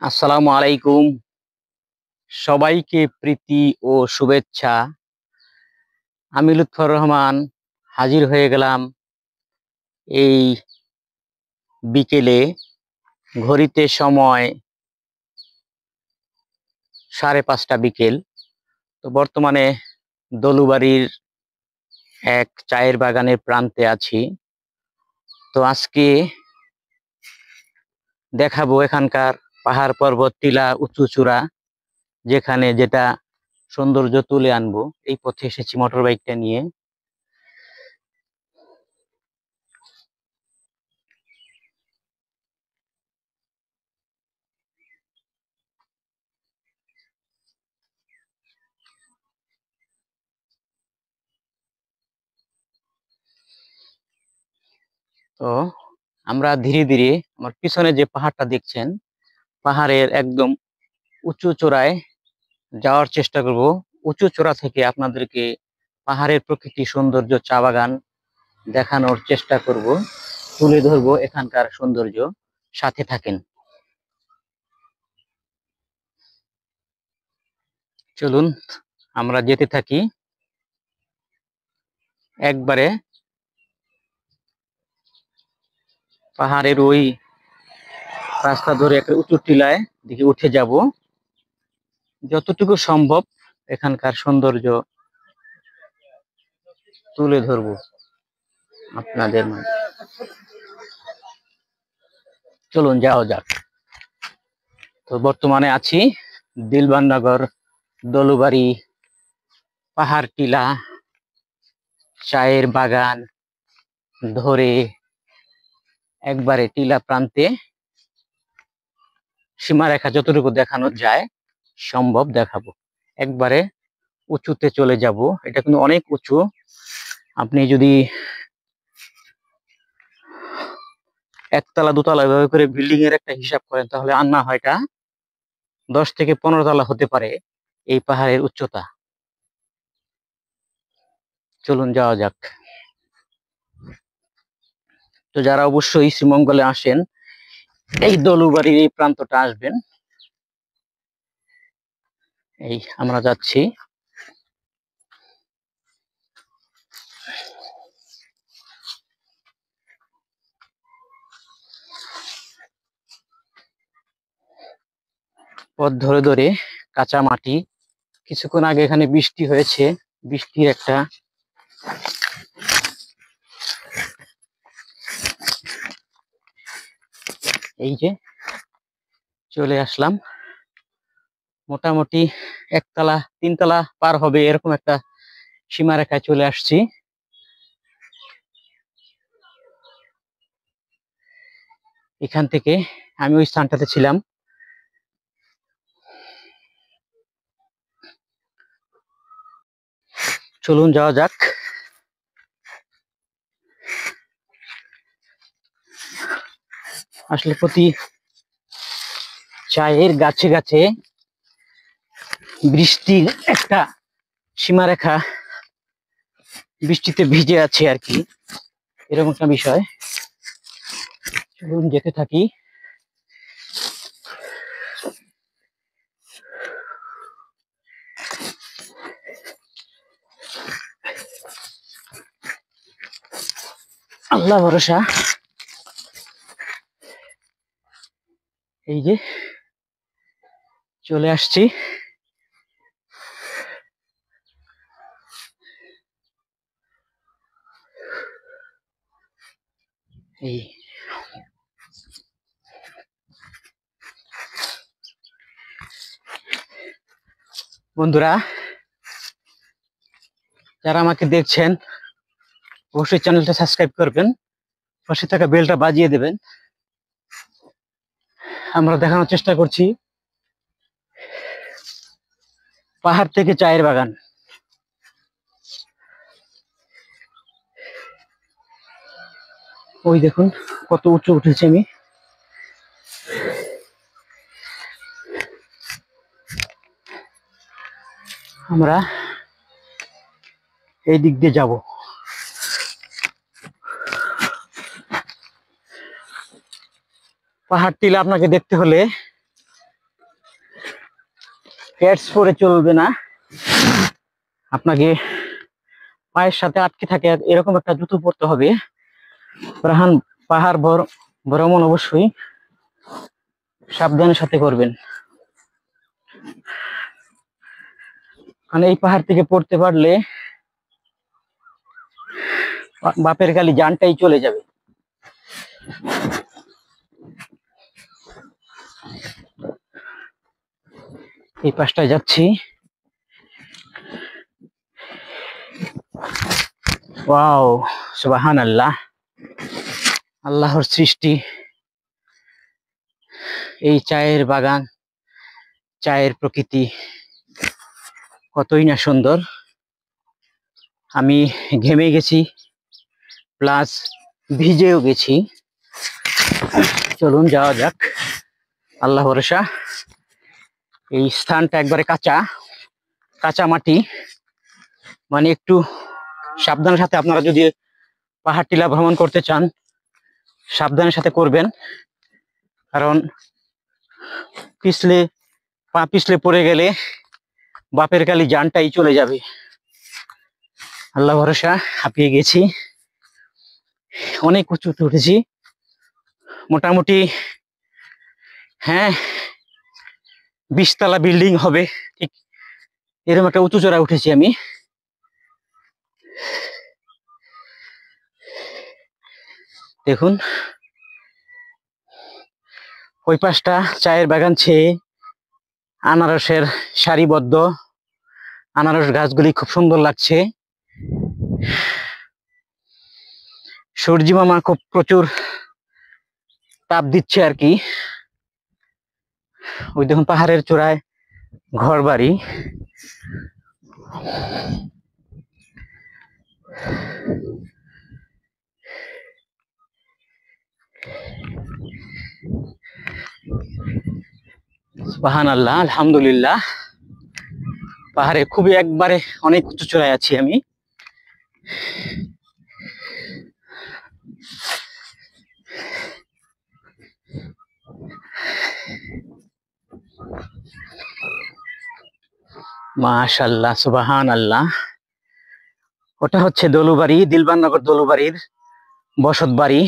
আসসালামু আলাইকুম। সবাইকে প্রীতি ও শুভেচ্ছা। আমি লুৎফর রহমান হাজির হয়ে গেলাম এই বিকেলে। ঘড়িতে সময় 5:30 বিকেল। তো বর্তমানে দলুবাড়ির এক চায়ের বাগানের প্রান্তে আছি। তো আজকে দেখাবো এখানকার পাহাড় পর্বত টিলা উঁচু চূড়া, যেখানে যেটা সৌন্দর্য তুলে আনবো। এই পথে এসেছি মোটর বাইকটা নিয়ে। তো আমরা ধীরে ধীরে, আমার পিছনে যে পাহাড়টা দেখছেন, পাহাড়ের একদম উঁচু চূড়ায় যাওয়ার চেষ্টা করব। উঁচু চূড়া থেকে আপনাদেরকে পাহাড়ের প্রকৃতি সৌন্দর্য, চা বাগান দেখানোর চেষ্টা করব, তুলে ধরবো এখানকার সৌন্দর্য। সাথে থাকেন, চলুন আমরা যেতে থাকি। একবারে পাহাড়ের ওই রাস্তা ধরে একটা উঁচু টিলায় দিকে উঠে যাব। যতটুকু সম্ভব এখানকার সৌন্দর্য তুলে ধরবো আপনাদের মাঝে। চলুন যাওয়া যাক। তো বর্তমানে আছি দিলবাননগর দলুবাড়ি পাহাড় টিলা চায়ের বাগান ধরে একবারে টিলা প্রান্তে সীমারেখা যতটুকু দেখানো যায় সম্ভব দেখাবো। একবারে উঁচুতে চলে যাব। এটা কিন্তু অনেক উঁচু। আপনি যদি একতলা দোতলা এভাবে করে বিল্ডিং এর একটা হিসাব করেন, তাহলে আর না হয় এটা 10 থেকে 15 তলা হতে পারে এই পাহাড়ের উচ্চতা। চলুন যাওয়া যাক। তো যারা অবশ্যই শ্রীমঙ্গলে আসেন, এই দলুবাড়ির এই প্রান্তটা আসবেন। এই আমরা যাচ্ছি। পথ ধরে ধরে কাঁচা মাটি। কিছুক্ষণ আগে এখানে বৃষ্টি হয়েছে, বৃষ্টির একটা এই যে চলে আসলাম। মোটামুটি একতলা 3 তলা পার হবে এরকম একটা সীমারেখায় চলে আসছি। এখান থেকে আমি ওই স্থানটাতে ছিলাম। চলুন যাওয়া যাক। আসলে প্রতি চায়ের গাছে গাছে বৃষ্টির একটা সীমারেখা, বৃষ্টিতে ভিজে আছে আর কি, এরকম একটা বিষয়। চলুন যেতে থাকি। আল্লাহ ভরসা। এই যে চলে আসছি। এই বন্ধুরা, যারা আমাকে দেখছেন অবশ্যই চ্যানেলটা সাবস্ক্রাইব করবেন, পাশে থাকা বেলটা বাজিয়ে দেবেন। আমরা দেখানোর চেষ্টা করছি পাহাড় থেকে চায়ের বাগান। ওই দেখুন কত উঁচু উঠেছি আমি। আমরা এই দিক দিয়ে যাব। পাহাড় টিলা আপনাকে দেখতে হলে প্যাডস পরে চলবে না, আপনাকে পায়ের সাথে আটকে থাকে এরকম একটা জুতো পরতে হবে। পাহাড় ভ্রমণ অবশ্যই সাবধানের সাথে করবেন, কারণ এই পাহাড় থেকে পড়তে পারলে বাপের খালি জানটাই চলে যাবে। এই পাশটায় যাচ্ছি। ওয়াও, সুবহানাল্লাহ, আল্লাহর সৃষ্টি। এই চায়ের বাগান, চায়ের প্রকৃতি কতই না সুন্দর। আমি ঘেমে গেছি প্লাস ভিজেও গেছি। চলুন যাওয়া যাক, আল্লাহ ভরসা। এই স্থানটা একবারে কাঁচা কাঁচা মাটি, মানে একটু সাবধানের সাথে আপনারা যদি পাহাড় টিলা ভ্রমণ করতে চান সাবধানের সাথে করবেন, কারণ পা পিছলে পড়ে গেলে বাপের কালি জানটাই চলে যাবে। আল্লাহ ভরসা, হাঁপিয়ে গেছি, অনেক উঁচুতে উঠেছি, মোটামুটি হ্যাঁ 20 তলা বিল্ডিং হবে, ঠিক এরকম একটা উঁচু চড়া উঠেছি আমি। দেখুন ওই পাশটা চায়ের বাগান, ছেয়ে আনারসের সারিবদ্ধ আনারস গাছগুলি খুব সুন্দর লাগছে। সূর্যি মামা খুব প্রচুর তাপ দিচ্ছে আর কি। ওই দেখুন পাহাড়ের চূড়ায় ঘর বাড়ি। সুবহানাল্লাহ, আলহামদুলিল্লাহ, পাহাড়ে খুবই একবারে অনেক উঁচু চূড়ায় আছি আমি। মাশাআল্লাহ, সুবহানাল্লাহ। ওটা হচ্ছে দলুবাড়ি, দিলবারনগর দলুবাড়ির বসত বাড়ি।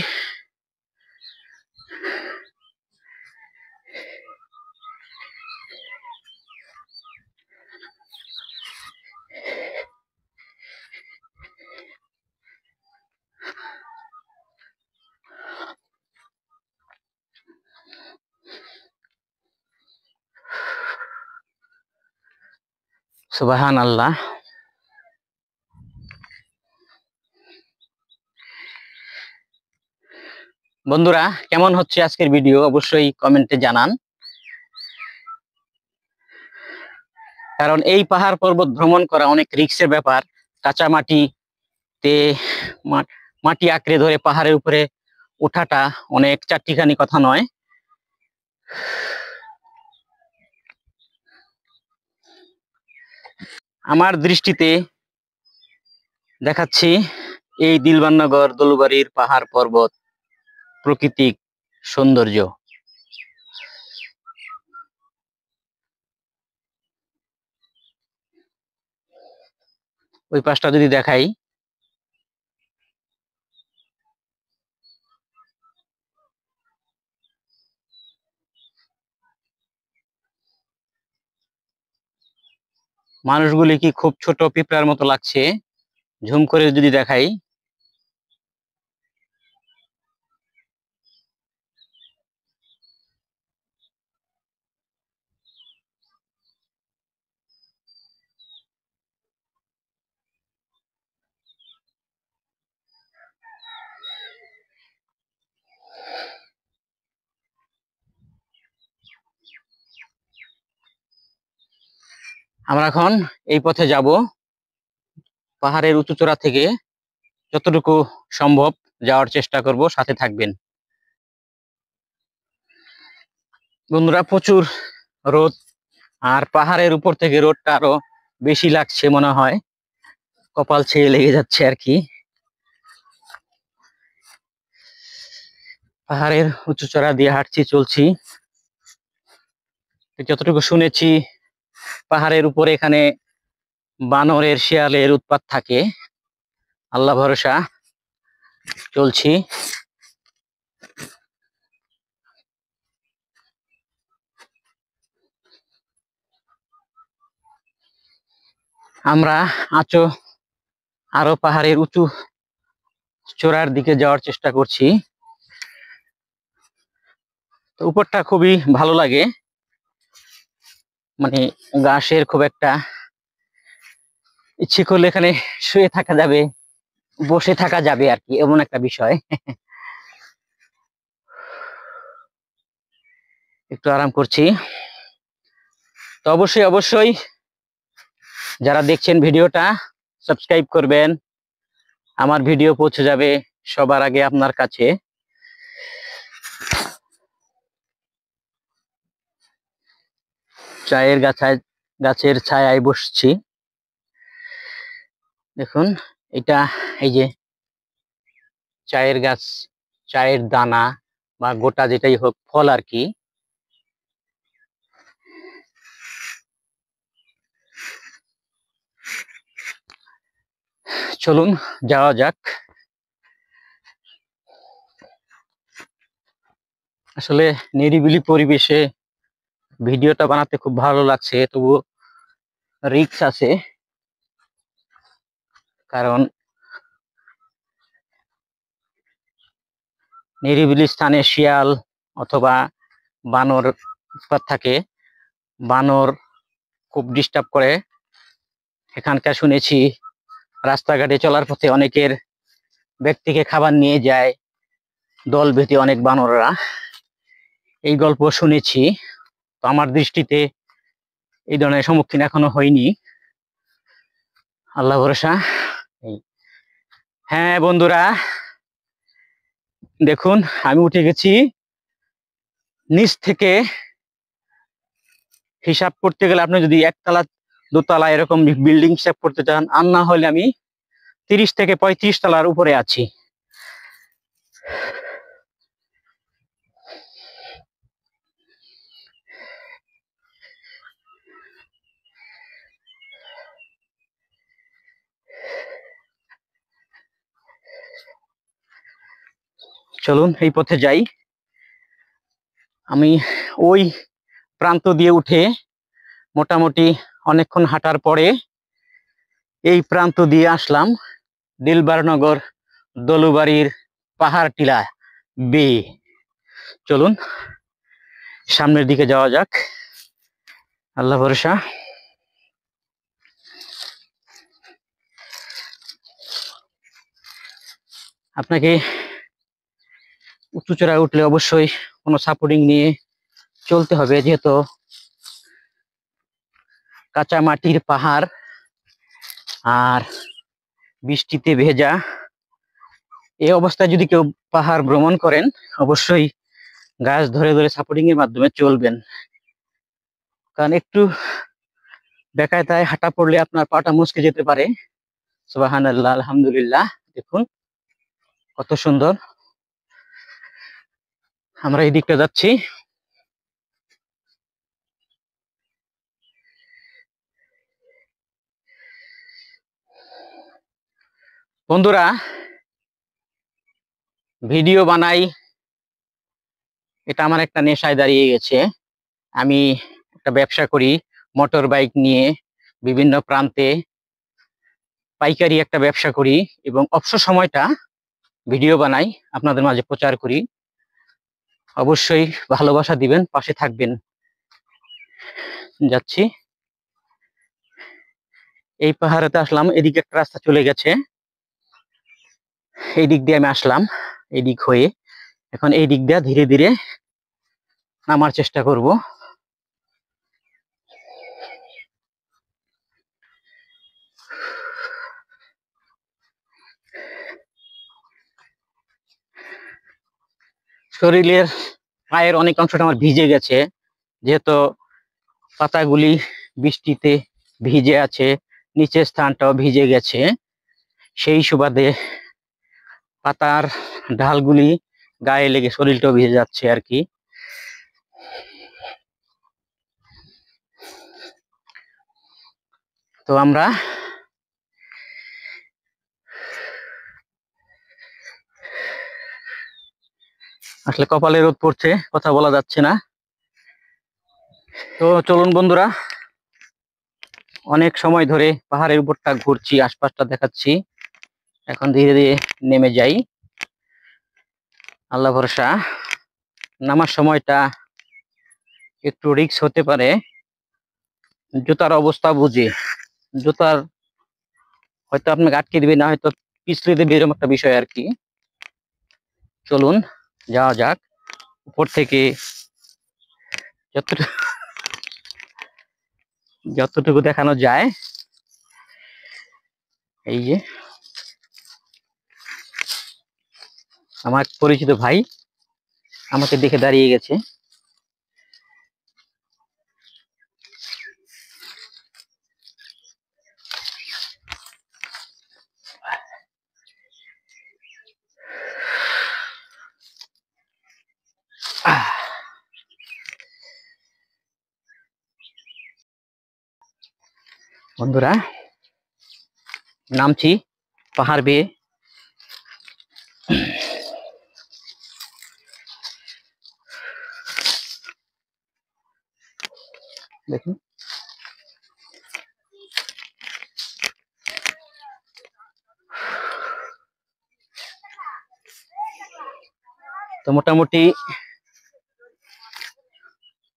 সুবহানাল্লাহ। বন্ধুরা, কেমন হচ্ছে আজকের ভিডিও অবশ্যই কমেন্টে জানান, কারণ এই পাহাড় পর্বত ভ্রমণ করা অনেক রিস্কের ব্যাপার। কাঁচা মাটিতে মাটি আঁকড়ে ধরে পাহাড়ের উপরে ওঠাটা অনেক চারটিখানি কথা নয়। আমার দৃষ্টিতে দেখাচ্ছি এই দিলবারনগর দলুবাড়ির পাহাড় পর্বত প্রাকৃতিক সৌন্দর্য। ওই পাশটা যদি দেখাই, মানুষগুলি কি খুব ছোট পিঁপড়ার মতো লাগছে, ঝুম করে যদি দেখাই। আমরা এখন এই পথে যাব, পাহাড়ের উঁচু চূড়া থেকে যতটুকু সম্ভব যাওয়ার চেষ্টা করব, সাথে থাকবেন বন্ধুরা। প্রচুর রোদ, আর পাহাড়ের উপর থেকে রোদটা আরো বেশি লাগছে মনে হয়, কপাল ছেয়ে লেগে যাচ্ছে আর কি। পাহাড়ের উঁচু চড়া দিয়ে হাঁটছি, চলছি। যতটুকু শুনেছি পাহাড়ের উপরে এখানে বানরের শিয়ালের উৎপাত থাকে। আল্লাহ ভরসা চলছি। আমরা আরো পাহাড়ের উঁচু চূড়ার দিকে যাওয়ার চেষ্টা করছি। তো উপরটা খুবই ভালো লাগে, মানে ঘাসের খুব একটা ইচ্ছে করলে এখানে শুয়ে থাকা যাবে, বসে থাকা যাবে আর কি, এমন একটা বিষয়। একটু আরাম করছি। তো অবশ্যই যারা দেখছেন ভিডিওটা সাবস্ক্রাইব করবেন, আমার ভিডিও পৌঁছে যাবে সবার আগে আপনার কাছে। চায়ের গাছের ছায়ায় বসছি। দেখুন এটা, এই যে চায়ের গাছ, চায়ের দানা বা গোটা যেটাই হোক, ফল আর কি। চলুন যাওয়া যাক। আসলে নিরিবিলি পরিবেশে ভিডিওটা বানাতে খুব ভালো লাগছে, তবু রিস্ক আছে, কারণ নিরিবিলি স্থানে শিয়াল অথবা বানর উৎপাত থাকে। বানর খুব ডিস্টার্ব করে। এখানকার শুনেছি রাস্তাঘাটে চলার পথে অনেকের ব্যক্তিকে খাবার নিয়ে যায় দল বেঁধে অনেক বানররা, এই গল্প শুনেছি। তো আমার দৃষ্টিতে এই ধরনের সম্মুখীন এখনো হয়নি, আল্লাহ ভরসা। হ্যাঁ বন্ধুরা, দেখুন আমি উঠে গেছি নিচ থেকে। হিসাব করতে গেলে আপনি যদি একতলা দোতলা এরকম বিল্ডিং হিসাব করতে চান, আর না হলে আমি 30 থেকে 35 তলার উপরে আছি। চলুন এই পথে যাই। আমি ওই প্রান্ত দিয়ে উঠে মোটামুটি অনেকক্ষণ হাঁটার পরে এই প্রান্ত দিয়ে আসলাম দিলবারনগর দলুবাড়ির পাহাড় টিলা বেয়ে। চলুন সামনের দিকে যাওয়া যাক, আল্লাহ ভরসা। আপনাকে উঁচু চড়ায় উঠলে অবশ্যই কোনো সাপোর্টিং নিয়ে চলতে হবে, যেহেতু কাঁচা মাটির পাহাড় আর বৃষ্টিতে ভেজা। এই অবস্থায় যদি কেউ পাহাড় ভ্রমণ করেন, অবশ্যই গাছ ধরে ধরে সাপোর্টিং এর মাধ্যমে চলবেন, কারণ একটু বেকায়দায় হাঁটা পড়লে আপনার পাটা মুচকে যেতে পারে। সুবহানাল্লাহ, আলহামদুলিল্লাহ। দেখুন কত সুন্দর। আমরা এই দিকটা যাচ্ছি। বন্ধুরা, ভিডিও বানাই, এটা আমার একটা নেশায় দাঁড়িয়ে গেছে। আমি একটা ব্যবসা করি মোটর বাইক নিয়ে, বিভিন্ন প্রান্তে পাইকারি একটা ব্যবসা করি, এবং অবসর সময়টা ভিডিও বানাই, আপনাদের মাঝে প্রচার করি। অবশ্যই ভালোবাসা দিবেন, পাশে থাকবেন। যাচ্ছি এই পাহাড়েতে আসলাম, এদিকে একটা রাস্তা চলে গেছে, এই দিক দিয়ে আমি আসলাম, এই দিক হয়ে এখন এই দিক দিয়ে ধীরে ধীরে নামার চেষ্টা করব। শরীরের পায়ের অনেক অংশটা আমার ভিজে গেছে, যেহেতু পাতাগুলি বৃষ্টিতে ভিজে আছে, নিচের স্থানটাও ভিজে গেছে, সেই সুবাদে পাতার ঢালগুলি গায়ে লেগে শরীরটাও ভিজে যাচ্ছে আর কি। তো আমরা আসলে কপালে রোদ পড়ছে, কথা বলা যাচ্ছে না। তো চলুন বন্ধুরা, অনেক সময় ধরে পাহাড়ের উপরটা ঘুরছি, আশপাশটা দেখাচ্ছি, এখন ধীরে ধীরে নেমে যাই। আল্লাহ ভরসা। নামার সময়টা একটু রিস্ক হতে পারে, জুতার অবস্থা বুঝে। জুতার হয়তো আপনাকে আটকে দিবে, না হয়তো পিছলে দেবে, এরকম একটা বিষয় আর কি। চলুন যাওয়া যাক উপর থেকে, যতটুকু যতটুকু দেখানো যায়। এই যে আমার পরিচিত ভাই আমাকে দেখে দাঁড়িয়ে গেছে। বন্ধুরা, নামছি পাহাড় বেয়ে। দেখুন তো মোটামুটি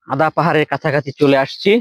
আদা পাহাড়ের কাছাকাছি চলে আসছি।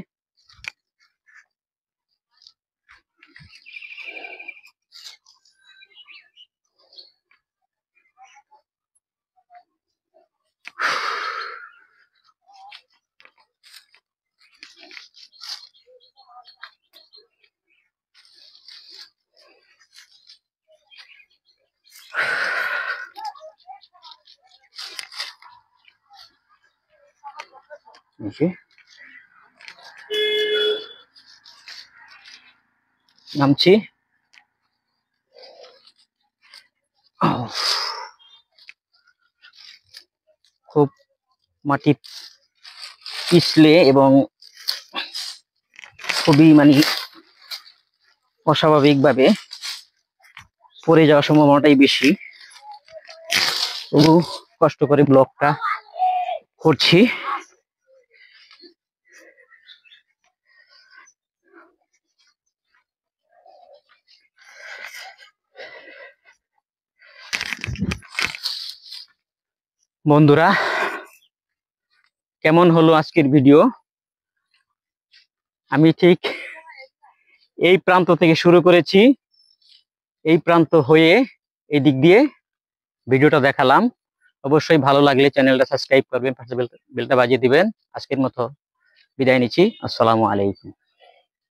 নামছি। খুব মাটি পিছলে এবং খুবই মানে অস্বাভাবিকভাবে পড়ে যাওয়ার সম্ভাবনাটাই বেশি। তবু কষ্ট করে ব্লগটা করছি। বন্ধুরা, কেমন হলো আজকের ভিডিও? আমি ঠিক এই প্রান্ত থেকে শুরু করেছি, এই প্রান্ত হয়ে এই দিক দিয়ে ভিডিওটা দেখালাম। অবশ্যই ভালো লাগলে চ্যানেলটা সাবস্ক্রাইব করবেন, পাশে বেলটা বাজিয়ে দিবেন। আজকের মতো বিদায় নিচ্ছি। আসসালামু আলাইকুম।